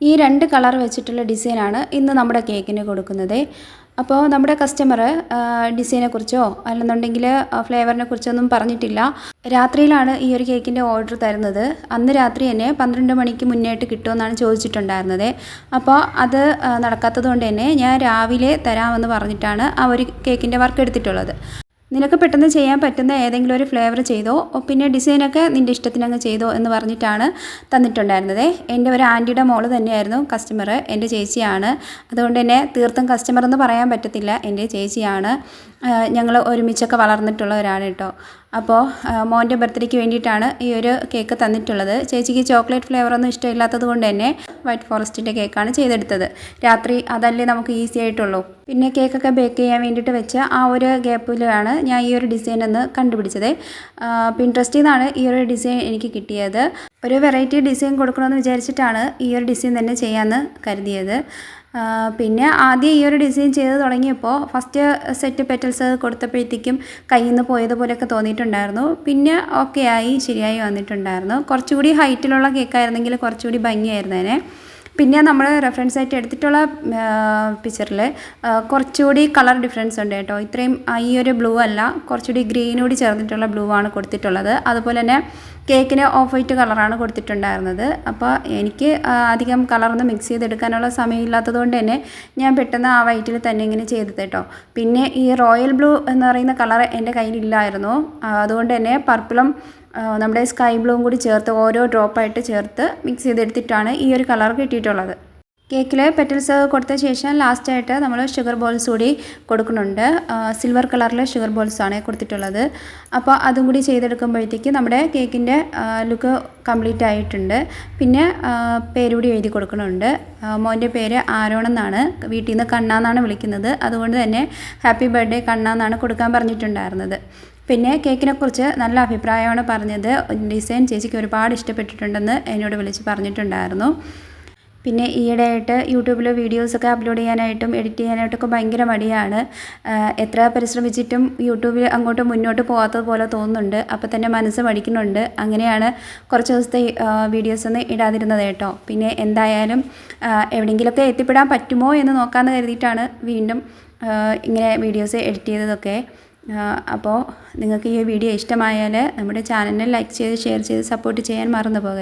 ഈ 2 കളർ വെച്ചിട്ടുള്ള ഡിസൈനാണ് ഇന്ന് നമ്മുടെ കേക്കിന് കൊടുക്കുന്നത്. അപ്പോൾ നമ്മുടെ കസ്റ്റമർ ഡിസൈനെക്കുറിച്ചോ അല്ലെന്നുണ്ടെങ്കിൽ ഫ്ലേവറിനെ കുറിച്ചൊന്നും പറഞ്ഞിട്ടില്ല. രാത്രിയിലാണ് ഈ ഒരു കേക്കിൻ്റെ ഓർഡർ തരുന്നത്. അന്ന് രാത്രി തന്നെ 12 മണിക്ക് മുന്നേയായിട്ട് കിട്ടുമെന്നാണ് ചോദിച്ചിട്ടുണ്ടായിരുന്നത്. അപ്പോൾ അത് നടക്കാത്തത് കൊണ്ട് തന്നെ ഞാൻ രാവിലെ തരാമെന്ന് പറഞ്ഞിട്ടാണ് ആ ഒരു കേക്കിൻ്റെ വർക്ക് എടുത്തിട്ടുള്ളത്. നിനക്ക് പെട്ടെന്ന് ചെയ്യാൻ പറ്റുന്ന ഏതെങ്കിലും ഒരു ഫ്ലേവർ ചെയ്തോ, പിന്നെ ഡിസൈനൊക്കെ നിൻ്റെ ഇഷ്ടത്തിനങ്ങ് ചെയ്തോ എന്ന് പറഞ്ഞിട്ടാണ് തന്നിട്ടുണ്ടായിരുന്നത്. എൻ്റെ ഒരു ആൻറ്റിയുടെ മോള് തന്നെയായിരുന്നു കസ്റ്റമർ, എൻ്റെ ചേച്ചിയാണ്. അതുകൊണ്ട് തന്നെ തീർത്തും കസ്റ്റമർ എന്ന് പറയാൻ പറ്റത്തില്ല, എൻ്റെ ചേച്ചിയാണ്. ഞങ്ങൾ ഒരുമിച്ചൊക്കെ വളർന്നിട്ടുള്ളവരാണ് കേട്ടോ. അപ്പോൾ മോൻ്റെ ബർത്ത്ഡേക്ക് വേണ്ടിയിട്ടാണ് ഈ ഒരു കേക്ക് തന്നിട്ടുള്ളത്. ചേച്ചിക്ക് ചോക്ലേറ്റ് ഫ്ലേവറൊന്നും ഇഷ്ടമില്ലാത്തത് കൊണ്ട് തന്നെ വൈറ്റ് ഫോറസ്റ്റിൻ്റെ കേക്കാണ് ചെയ്തെടുത്തത്. രാത്രി അതല്ലേ നമുക്ക് ഈസി ആയിട്ടുള്ളൂ. പിന്നെ കേക്കൊക്കെ ബേക്ക് ചെയ്യാൻ വേണ്ടിയിട്ട് വെച്ച ആ ഒരു ഗ്യാപ്പിലാണ് ഞാൻ ഈ ഒരു ഡിസൈൻ ഒന്ന് കണ്ടുപിടിച്ചത്. പിൻട്രസ്റ്റിൽ നിന്നാണ് ഈ ഒരു ഡിസൈൻ എനിക്ക് കിട്ടിയത്. ഒരു വെറൈറ്റി ഡിസൈൻ കൊടുക്കണമെന്ന് വിചാരിച്ചിട്ടാണ് ഈ ഒരു ഡിസൈൻ തന്നെ ചെയ്യാമെന്ന് കരുതിയത്. പിന്നെ ആദ്യം ഈ ഒരു ഡിസൈൻ ചെയ്ത് തുടങ്ങിയപ്പോൾ ഫസ്റ്റ് സെറ്റ് പെറ്റൽസ് കൊടുത്തപ്പോഴത്തേക്കും കയ്യിൽ നിന്ന് പോയതുപോലെയൊക്കെ തോന്നിയിട്ടുണ്ടായിരുന്നു. പിന്നെ ഓക്കെ ആയി, ശരിയായി വന്നിട്ടുണ്ടായിരുന്നു. കുറച്ചുകൂടി ഹൈറ്റിലുള്ള കേക്കായിരുന്നെങ്കിൽ കുറച്ചുകൂടി ഭംഗിയായിരുന്നേനെ. പിന്നെ നമ്മൾ റെഫറൻസ് ആയിട്ട് എടുത്തിട്ടുള്ള പിക്ചറിൽ കുറച്ചുകൂടി കളർ ഡിഫറൻസ് ഉണ്ട് കേട്ടോ. ഇത്രയും ഈ ഒരു ബ്ലൂ അല്ല, കുറച്ചുകൂടി ഗ്രീനോട് ചേർന്നിട്ടുള്ള ബ്ലൂ ആണ് കൊടുത്തിട്ടുള്ളത്. അതുപോലെ തന്നെ കേക്കിന് ഓഫ് വൈറ്റ് കളറാണ് കൊടുത്തിട്ടുണ്ടായിരുന്നത്. അപ്പോൾ എനിക്ക് അധികം കളറൊന്നും മിക്സ് ചെയ്തെടുക്കാനുള്ള സമയമില്ലാത്തത് കൊണ്ട് തന്നെ ഞാൻ പെട്ടെന്ന് ആ വൈറ്റിൽ തന്നെ ഇങ്ങനെ ചെയ്തത് കേട്ടോ. പിന്നെ ഈ റോയൽ ബ്ലൂ എന്ന് പറയുന്ന കളർ എൻ്റെ കയ്യിലില്ലായിരുന്നു. അതുകൊണ്ട് തന്നെ പർപ്പിളും നമ്മുടെ സ്കൈ ബ്ലൂവും കൂടി ചേർത്ത് ഓരോ ഡ്രോപ്പായിട്ട് ചേർത്ത് മിക്സ് ചെയ്തെടുത്തിട്ടാണ് ഈ ഒരു കളർ കിട്ടിയിട്ടുള്ളത്. കേക്കിൽ പെറ്റൽസ് കൊടുത്ത ശേഷം ലാസ്റ്റായിട്ട് നമ്മൾ ഷുഗർ ബോൾസ് കൂടി കൊടുക്കുന്നുണ്ട്. സിൽവർ കളറിൽ ഷുഗർ ബോൾസാണ് കൊടുത്തിട്ടുള്ളത്. അപ്പോൾ അതും കൂടി ചെയ്തെടുക്കുമ്പോഴത്തേക്ക് നമ്മുടെ കേക്കിൻ്റെ ലുക്ക് കംപ്ലീറ്റ് ആയിട്ടുണ്ട്. പിന്നെ പേരുകൂടി എഴുതി കൊടുക്കുന്നുണ്ട്. മോൻ്റെ പേര് ആരോൺ എന്നാണ്, വീട്ടിൽ നിന്ന് കണ്ണ എന്നാണ് വിളിക്കുന്നത്. അതുകൊണ്ട് തന്നെ ഹാപ്പി ബർത്ത്ഡേ കണ്ണ എന്നാണ് കൊടുക്കാൻ പറഞ്ഞിട്ടുണ്ടായിരുന്നത്. പിന്നെ കേക്കിനെക്കുറിച്ച് നല്ല അഭിപ്രായമാണ് പറഞ്ഞത്. ഡിസൈൻ ചേച്ചിക്ക് ഒരുപാട് ഇഷ്ടപ്പെട്ടിട്ടുണ്ടെന്ന് എന്നോട് വിളിച്ച് പറഞ്ഞിട്ടുണ്ടായിരുന്നു. പിന്നെ ഈയിടെയായിട്ട് യൂട്യൂബിൽ വീഡിയോസൊക്കെ അപ്ലോഡ് ചെയ്യാനായിട്ടും എഡിറ്റ് ചെയ്യാനായിട്ടൊക്കെ ഭയങ്കര മടിയാണ്. എത്ര പരിശ്രമിച്ചിട്ടും യൂട്യൂബിൽ അങ്ങോട്ട് മുന്നോട്ട് പോകാത്തത് പോലെ തോന്നുന്നുണ്ട്. അപ്പോൾ തന്നെ മനസ്സ് മടിക്കുന്നുണ്ട്. അങ്ങനെയാണ് കുറച്ച് ദിവസത്തെ വീഡിയോസൊന്നും ഇടാതിരുന്നത് കേട്ടോ. പിന്നെ എന്തായാലും എവിടെയെങ്കിലുമൊക്കെ എത്തിപ്പെടാൻ പറ്റുമോ എന്ന് നോക്കാമെന്ന് കരുതിയിട്ടാണ് വീണ്ടും ഇങ്ങനെ വീഡിയോസ് എഡിറ്റ് ചെയ്തതൊക്കെ. അപ്പോൾ നിങ്ങൾക്ക് ഈ വീഡിയോ ഇഷ്ടമായാൽ നമ്മുടെ ചാനലിനെ ലൈക്ക് ചെയ്ത് ഷെയർ ചെയ്ത് സപ്പോർട്ട് ചെയ്യാൻ മറന്നു പോകരുത്.